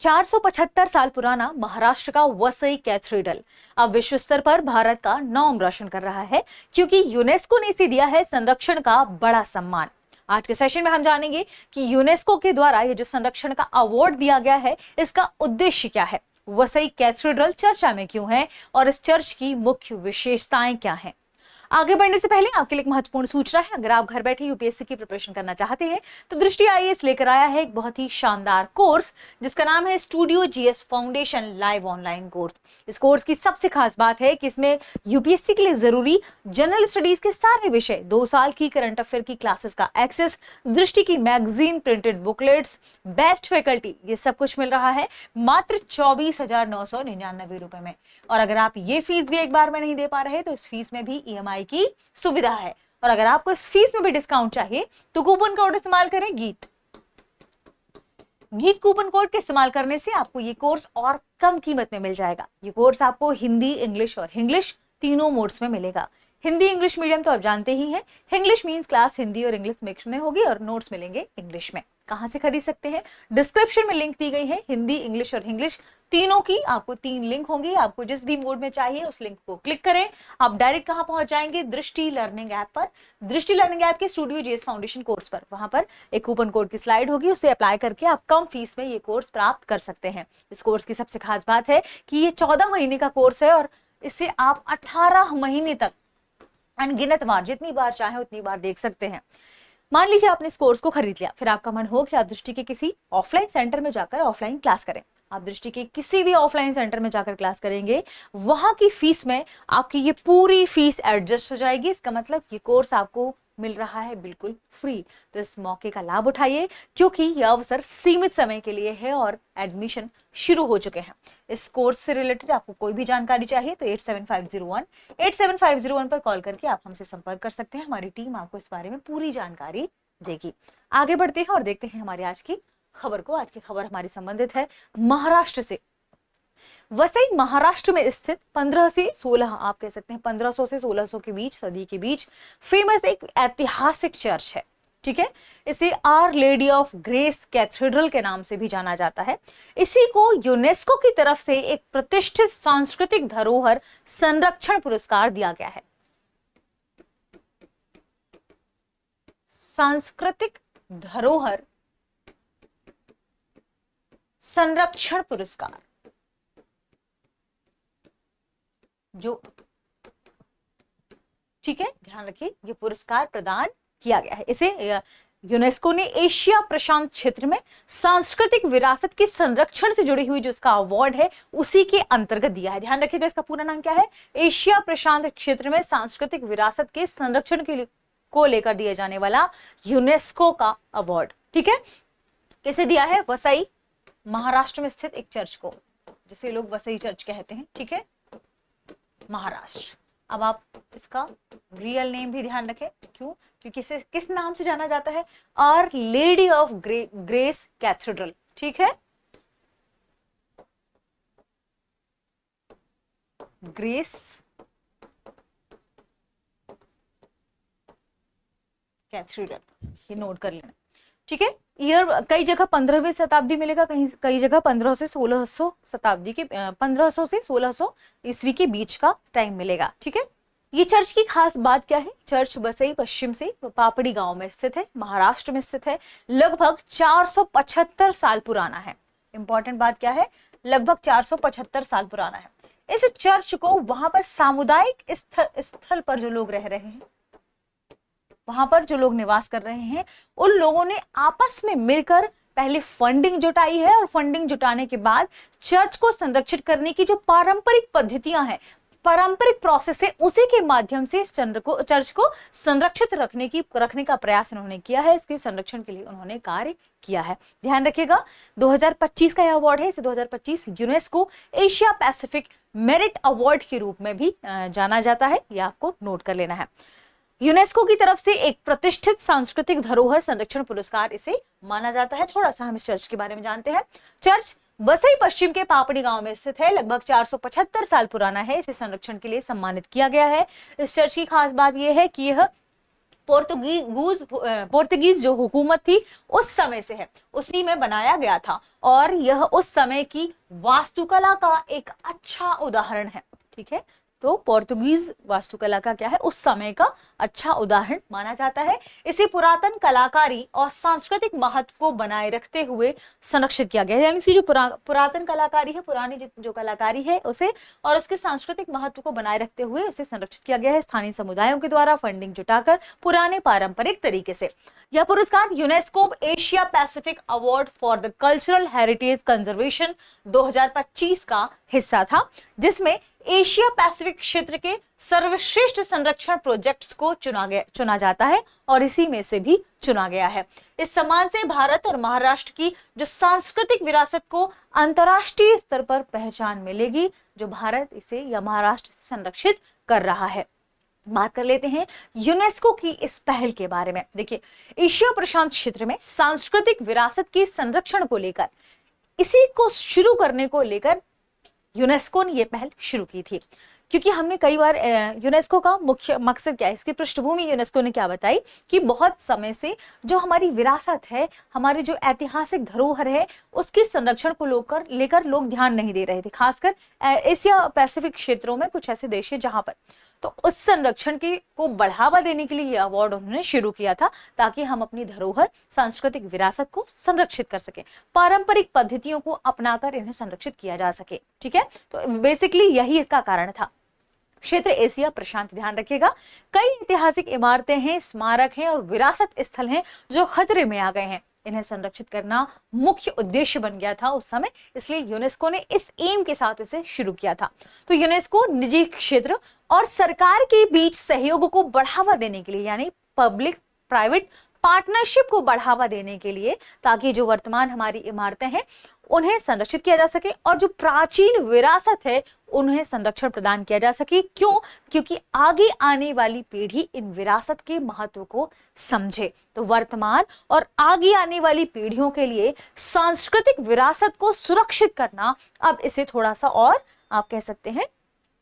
475 साल पुराना महाराष्ट्र का वसई कैथेड्रल अब विश्व स्तर पर भारत का नाम रोशन कर रहा है, क्योंकि यूनेस्को ने इसे दिया है संरक्षण का बड़ा सम्मान। आज के सेशन में हम जानेंगे कि यूनेस्को के द्वारा ये जो संरक्षण का अवार्ड दिया गया है, इसका उद्देश्य क्या है, वसई कैथेड्रल चर्चा में क्यों है और इस चर्च की मुख्य विशेषताएं क्या हैं। आगे बढ़ने से पहले आपके लिए एक महत्वपूर्ण सूचना है। अगर आप घर बैठे यूपीएससी की प्रिपरेशन करना चाहते हैं तो दृष्टि आईएएस लेकर आया है एक बहुत ही शानदार कोर्स, जिसका नाम है studio GS foundation live online course. इस कोर्स की सबसे खास बात है कि इसमें यूपीएससी के लिए जरूरी जनरल स्टडीज के सारे विषय, 2 साल की करंट अफेयर की क्लासेस का एक्सेस, दृष्टि की magazine, printed booklets, best faculty, ये सब कुछ मिल रहा है मात्र 24,999 रुपए में। और अगर आप ये फीस भी एक बार में नहीं दे पा रहे तो इस फीस में भी ईएमआई की सुविधा है। और अगर आपको इस फीस में भी डिस्काउंट चाहिए तो कूपन कोड इस्तेमाल करें गीत कूपन कोड के इस्तेमाल करने से आपको ये कोर्स और कम कीमत में मिल जाएगा। ये कोर्स आपको हिंदी, इंग्लिश और इंग्लिश तीनों मोड्स में मिलेगा। हिंदी इंग्लिश मीडियम तो आप जानते ही हैं, इंग्लिश मींस क्लास हिंदी और इंग्लिश मिक्स में होगी और नोट्स मिलेंगे इंग्लिश में। कहां से खरीद सकते हैं? डिस्क्रिप्शन में लिंक दी गई है। हिंदी, इंग्लिश और इंग्लिश तीनों की आपको 3 लिंक होंगी। आपको जिस भी मोड में चाहिए उस लिंक को क्लिक करें, आप डायरेक्ट कहां पहुंच जाएंगे? दृष्टि लर्निंग ऐप पर। दृष्टि लर्निंग ऐप के स्टूडियो जीएस फाउंडेशन कोर्स पर, वहां पर एक कूपन कोड की स्लाइड होगी, उसे अप्लाई करके आप कम फीस में ये कोर्स प्राप्त कर सकते हैं। इस कोर्स की सबसे खास बात है कि ये 14 महीने का कोर्स है और इसे आप 18 महीने तक अनगिनत बार, जितनी बार चाहे उतनी बार देख सकते हैं। मान लीजिए आपने इस कोर्स को खरीद लिया, फिर आपका मन हो कि आप दृष्टि के किसी ऑफलाइन सेंटर में जाकर ऑफलाइन क्लास करें। आप दृष्टि के किसी भी ऑफलाइन सेंटर में जाकर क्लास करेंगे, वहां की फीस में आपकी ये पूरी फीस एडजस्ट हो जाएगी। इसका मतलब ये कोर्स आपको मिल रहा है बिल्कुल फ्री। तो इस मौके का लाभ उठाइए, क्योंकि यह अवसर सीमित समय के लिए है और एडमिशन शुरू हो चुके हैं। इस कोर्स से रिलेटेड आपको कोई भी जानकारी चाहिए तो 87501 पर कॉल करके आप हमसे संपर्क कर सकते हैं। हमारी टीम आपको इस बारे में पूरी जानकारी देगी। आगे बढ़ते हैं और देखते हैं हमारी आज की खबर को। आज की खबर हमारी संबंधित है महाराष्ट्र से। वसई महाराष्ट्र में स्थित 15 से 16, आप कह सकते हैं 1500 से 1600 के बीच, सदी के बीच फेमस एक ऐतिहासिक चर्च है। ठीक है, इसे our lady of grace cathedral के नाम से भी जाना जाता है। इसी को यूनेस्को की तरफ से एक प्रतिष्ठित सांस्कृतिक धरोहर संरक्षण पुरस्कार दिया गया है। सांस्कृतिक धरोहर संरक्षण पुरस्कार जो, ठीक है, ध्यान रखिए, ये पुरस्कार प्रदान किया गया है। इसे यूनेस्को ने एशिया प्रशांत क्षेत्र में सांस्कृतिक विरासत के संरक्षण से जुड़ी हुई जो इसका अवार्ड है उसी के अंतर्गत दिया है। ध्यान रखिएगा, इसका पूरा नाम क्या है? एशिया प्रशांत क्षेत्र में सांस्कृतिक विरासत के संरक्षण के लिए को लेकर दिया जाने वाला यूनेस्को का अवार्ड। ठीक है, किसे दिया है? वसई महाराष्ट्र में स्थित एक चर्च को, जिसे लोग वसई चर्च कहते हैं। ठीक है, महाराष्ट्र। अब आप इसका रियल नेम भी ध्यान रखें। क्यों? क्योंकि इसे किस नाम से जाना जाता है? Our lady of grace cathedral. ठीक है, ग्रेस कैथेड्रल, ये नोट कर लेना। ठीक है, ईयर कई जगह 15वीं शताब्दी मिलेगा, कई जगह 1500 से 1600 शताब्दी के 1500 से 1600 ईस्वी के बीच का टाइम मिलेगा। ठीक है, ये चर्च की खास बात क्या है? चर्च वसई पश्चिम से पापड़ी गांव में स्थित है, महाराष्ट्र में स्थित है, लगभग 475 साल पुराना है। इंपॉर्टेंट बात क्या है? लगभग 475 साल पुराना है। इस चर्च को वहां पर सामुदायिक स्थल पर जो लोग रह रहे हैं, वहां पर जो लोग निवास कर रहे हैं, उन लोगों ने आपस में मिलकर पहले फंडिंग जुटाई है और फंडिंग जुटाने के बाद चर्च को संरक्षित करने की जो पारंपरिक पद्धतियां हैं, पारंपरिक प्रोसेस है, उसी के माध्यम से इस चर्च को संरक्षित रखने का प्रयास उन्होंने किया है। इसके संरक्षण के लिए उन्होंने कार्य किया है। ध्यान रखिएगा, 2025 का यह अवार्ड है। इसे 2025 UNESCO Asia Pacific merit award के रूप में भी जाना जाता है। यह आपको नोट कर लेना है। यूनेस्को की तरफ से एक प्रतिष्ठित सांस्कृतिक धरोहर संरक्षण पुरस्कार इसे माना जाता है। थोड़ा सा हम इस चर्च के बारे में जानते हैं। चर्च वसई पश्चिम के पापड़ी गांव में स्थित है, लगभग 475 साल पुराना है। इसे संरक्षण के लिए सम्मानित किया गया है। इस चर्च की खास बात यह है कि यह पोर्तुगीज जो हुकूमत थी उस समय से है, उसी में बनाया गया था और यह उस समय की वास्तुकला का एक अच्छा उदाहरण है। ठीक है, तो पोर्तुगीज वास्तुकला का क्या है, उस समय का अच्छा उदाहरण माना जाता है। इसे पुरातन कलाकारी और सांस्कृतिक महत्व को बनाए रखते हुए संरक्षित किया गया है, यानी जो पुरातन कलाकारी है, पुरानी जो कलाकारी है उसे और उसके सांस्कृतिक महत्व को बनाए रखते हुए उसे संरक्षित किया गया है स्थानीय समुदायों के द्वारा फंडिंग जुटाकर पुराने पारंपरिक तरीके से। यह पुरस्कार UNESCO Asia Pacific award for the cultural heritage conservation 2025 का हिस्सा था, जिसमें एशिया पैसिफिक क्षेत्र के सर्वश्रेष्ठ संरक्षण प्रोजेक्ट्स को चुना जाता है और इसी में से भी चुना गया है। इस सम्मान से भारत और महाराष्ट्र की जो सांस्कृतिक विरासत को अंतर्राष्ट्रीय स्तर पर पहचान मिलेगी, जो भारत इसे या महाराष्ट्र से संरक्षित कर रहा है। बात कर लेते हैं यूनेस्को की इस पहल के बारे में। देखिए, एशिया प्रशांत क्षेत्र में सांस्कृतिक विरासत के संरक्षण को लेकर, इसी को शुरू करने को लेकर यूनेस्को ने यह पहल शुरू की थी, क्योंकि हमने कई बार यूनेस्को का मुख्य मकसद क्या है, इसकी पृष्ठभूमि यूनेस्को ने क्या बताई कि बहुत समय से जो हमारी विरासत है, हमारी जो ऐतिहासिक धरोहर है, उसके संरक्षण को लेकर लोग ध्यान नहीं दे रहे थे। खासकर एशिया पैसिफिक क्षेत्रों में कुछ ऐसे देश हैं जहां पर, तो उस संरक्षण को बढ़ावा देने के लिए यह अवार्ड उन्होंने शुरू किया था, ताकि हम अपनी धरोहर सांस्कृतिक विरासत को संरक्षित कर सके, पारंपरिक पद्धतियों को अपनाकर इन्हें संरक्षित किया जा सके। ठीक है, तो बेसिकली यही इसका कारण था। क्षेत्र एशिया प्रशांत, ध्यान रखिएगा, कई ऐतिहासिक इमारतें हैं, स्मारक हैं और विरासत स्थल हैं जो खतरे में आ गए हैं। इन्हें संरक्षित करना मुख्य उद्देश्य बन गया था उस समय, इसलिए यूनेस्को ने इस एम के साथ इसे शुरू किया था। तो यूनेस्को निजी क्षेत्र और सरकार के बीच सहयोग को बढ़ावा देने के लिए, यानी पब्लिक प्राइवेट पार्टनरशिप को बढ़ावा देने के लिए, ताकि जो वर्तमान हमारी इमारतें हैं उन्हें संरक्षित किया जा सके और जो प्राचीन विरासत है उन्हें संरक्षण प्रदान किया जा सके। क्यों? क्योंकि आगे आने वाली पीढ़ी इन विरासत के महत्व को समझे। तो वर्तमान और आगे आने वाली पीढ़ियों के लिए सांस्कृतिक विरासत को सुरक्षित करना अब इसे थोड़ा सा और आप कह सकते हैं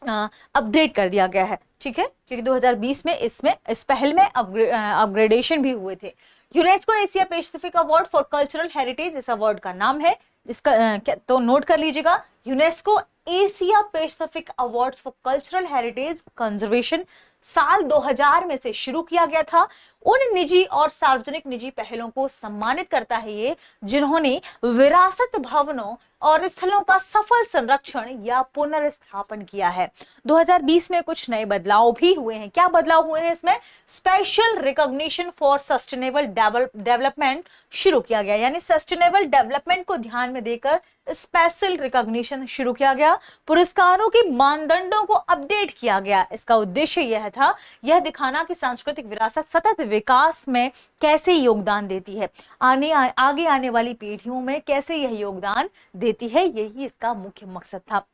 अपग्रेड कर दिया गया है। ठीक है, क्योंकि 2020 में इस पहल में अपग्रेडेशन भी हुए थे। UNESCO Asia Pacific award for cultural heritage इस अवार्ड का नाम है, जिसका तो नोट कर लीजिएगा, UNESCO Asia Pacific awards for cultural heritage conservation साल 2000 में से शुरू किया गया था। उन निजी और सार्वजनिक निजी पहलों को सम्मानित करता है ये, जिन्होंने विरासत भवनों और स्थलों का सफल संरक्षण या पुनर्स्थापन किया है। 2020 में कुछ नए बदलाव भी हुए हैं। क्या बदलाव हुए हैं इसमें? Special recognition for sustainable development शुरू किया गया, यानी सस्टेनेबल डेवलपमेंट को ध्यान में देकर स्पेशल रिकॉग्निशन शुरू किया गया। पुरस्कारों के मानदंडों को अपडेट किया गया। इसका उद्देश्य यह था, यह दिखाना कि सांस्कृतिक विरासत सतत विकास में कैसे योगदान देती है, आगे आने वाली पीढ़ियों में कैसे यह योगदान देती है, यही इसका मुख्य मकसद था।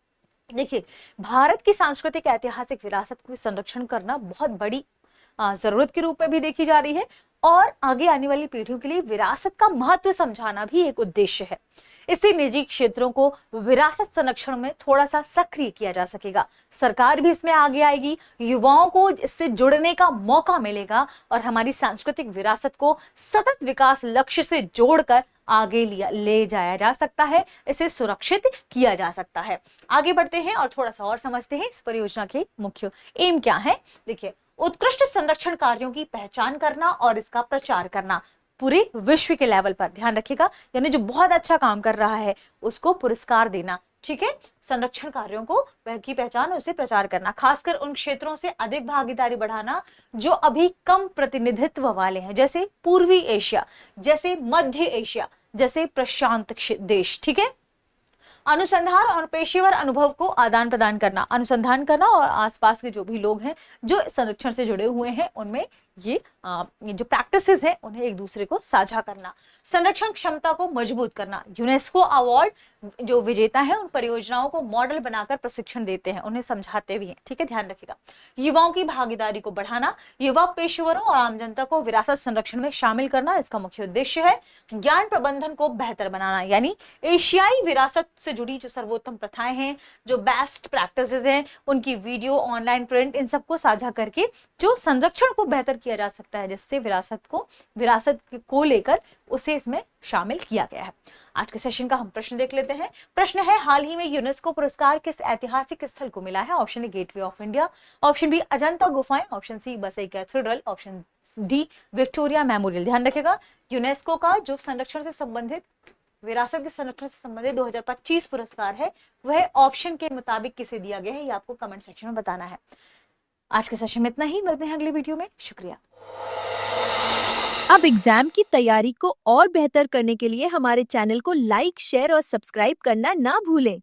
देखिए, भारत की सांस्कृतिक ऐतिहासिक विरासत को संरक्षण करना बहुत बड़ी जरूरत के रूप में भी देखी जा रही है और आगे आने वाली पीढ़ियों के लिए विरासत का महत्व समझाना भी एक उद्देश्य है। इससे निजी क्षेत्रों को विरासत संरक्षण में थोड़ा सा सक्रिय किया जा सकेगा, सरकार भी इसमें आगे आएगी, युवाओं को इससे जुड़ने का मौका मिलेगा और हमारी सांस्कृतिक विरासत को सतत विकास लक्ष्य से जोड़कर आगे ले जाया जा सकता है, इसे सुरक्षित किया जा सकता है। आगे बढ़ते हैं और थोड़ा सा और समझते हैं इस परियोजना के मुख्य एम क्या है। देखिए, उत्कृष्ट संरक्षण कार्यों की पहचान करना और इसका प्रचार करना पूरे विश्व के लेवल पर, ध्यान रखिएगा, यानी जो बहुत अच्छा काम कर रहा है उसको पुरस्कार देना। ठीक है, संरक्षण कार्यों की पहचान और उसे प्रचार करना, खासकर उन क्षेत्रों से अधिक भागीदारी बढ़ाना जो अभी कम प्रतिनिधित्व वाले हैं, जैसे पूर्वी एशिया, जैसे मध्य एशिया, जैसे प्रशांत देश। ठीक है, अनुसंधान और पेशेवर अनुभव को आदान प्रदान करना, अनुसंधान करना और आसपास के जो भी लोग हैं जो संरक्षण से जुड़े हुए हैं उनमें ये जो प्रैक्टिसेस हैं उन्हें एक दूसरे को साझा करना, संरक्षण क्षमता को मजबूत करना। यूनेस्को अवार्ड जो विजेता है उन परियोजनाओं को मॉडल बनाकर प्रशिक्षण देते हैं, उन्हें समझाते भी हैं। ठीक है, ध्यान रखिएगा। युवाओं की भागीदारी को बढ़ाना, युवा पेशेवरों और आम जनता को विरासत संरक्षण में शामिल करना इसका मुख्य उद्देश्य है। ज्ञान प्रबंधन को बेहतर बनाना, यानी एशियाई विरासत से जुड़ी जो सर्वोत्तम प्रथाएं हैं, जो बेस्ट प्रैक्टिसेस हैं, उनकी वीडियो, ऑनलाइन, प्रिंट, इन सबको साझा करके जो संरक्षण को बेहतर किया जा सकता है, जिससे विरासत को लेकर उसे इसमें शामिल किया गया है। आज के सेशन का हम प्रश्न देख लेते हैं। प्रश्न है, हाल ही में यूनेस्को पुरस्कार किस ऐतिहासिक स्थल को मिला है? Option A gateway of India, option B Ajanta गुफाएं, option C Bassein cathedral, option D Victoria Memorial. ध्यान रखिएगा, यूनेस्को का जो संरक्षण से संबंधित, विरासत के संरक्षण से संबंधित 2025 पुरस्कार है, वह ऑप्शन के मुताबिक किसे दिया गया है, ये आपको कमेंट सेक्शन में बताना है। आज के सेशन में इतना ही, मिलते हैं अगली वीडियो में। शुक्रिया। अब एग्जाम की तैयारी को और बेहतर करने के लिए हमारे चैनल को लाइक, शेयर और सब्सक्राइब करना ना भूलें।